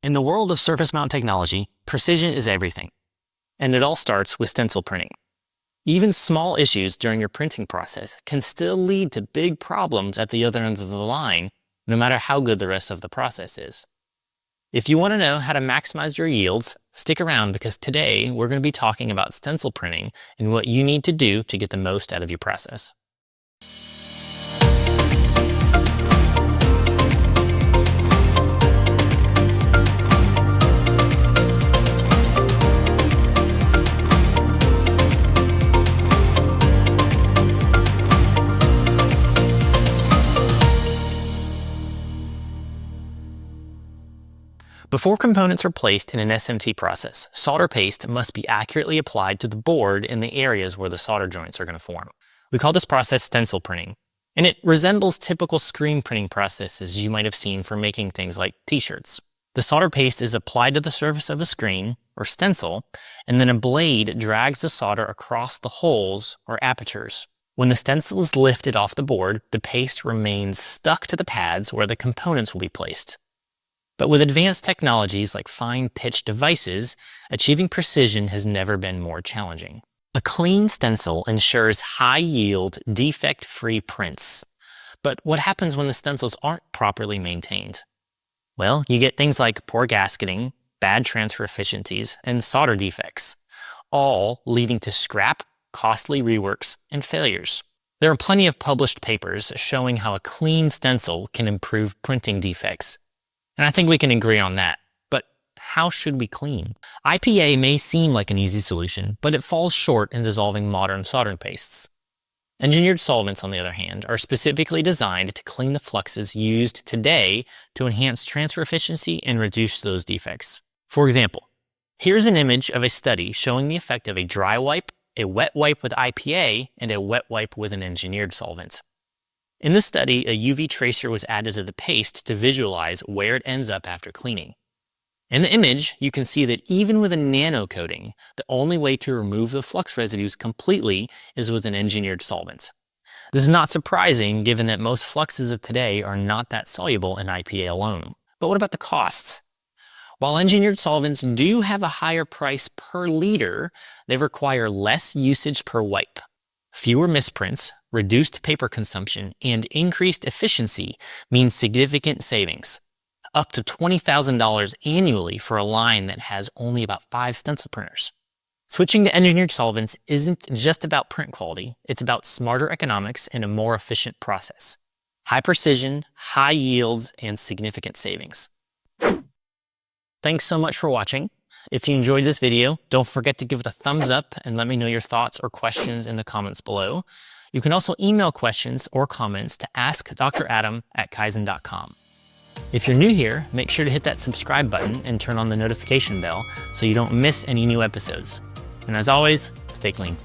In the world of surface mount technology, precision is everything. And it all starts with stencil printing. Even small issues during your printing process can still lead to big problems at the other end of the line, no matter how good the rest of the process is. If you want to know how to maximize your yields, stick around because today we're going to be talking about stencil printing and what you need to do to get the most out of your process. Before components are placed in an SMT process, solder paste must be accurately applied to the board in the areas where the solder joints are going to form. We call this process stencil printing, and it resembles typical screen printing processes you might have seen for making things like t-shirts. The solder paste is applied to the surface of a screen, or stencil, and then a blade drags the solder across the holes, or apertures. When the stencil is lifted off the board, the paste remains stuck to the pads where the components will be placed. But with advanced technologies like fine-pitch devices, achieving precision has never been more challenging. A clean stencil ensures high-yield, defect-free prints. But what happens when the stencils aren't properly maintained? Well, you get things like poor gasketing, bad transfer efficiencies, and solder defects, all leading to scrap, costly reworks, and failures. There are plenty of published papers showing how a clean stencil can improve printing defects. And I think we can agree on that. But how should we clean? IPA may seem like an easy solution, but it falls short in dissolving modern soldering pastes. Engineered solvents, on the other hand, are specifically designed to clean the fluxes used today to enhance transfer efficiency and reduce those defects. For example, here's an image of a study showing the effect of a dry wipe, a wet wipe with IPA, and a wet wipe with an engineered solvent. In this study, a UV tracer was added to the paste to visualize where it ends up after cleaning. In the image, you can see that even with a nano coating, the only way to remove the flux residues completely is with an engineered solvent. This is not surprising given that most fluxes of today are not that soluble in IPA alone. But what about the costs? While engineered solvents do have a higher price per liter, they require less usage per wipe. Fewer misprints, reduced paper consumption, and increased efficiency means significant savings, up to $20,000 annually for a line that has only about 5 stencil printers. Switching to engineered solvents isn't just about print quality, it's about smarter economics and a more efficient process. High precision, high yields, and significant savings. Thanks so much for watching. If you enjoyed this video, don't forget to give it a thumbs up and let me know your thoughts or questions in the comments below. You can also email questions or comments to AskDrAdam@Kyzen.com. If you're new here, make sure to hit that subscribe button and turn on the notification bell so you don't miss any new episodes. And as always, stay clean.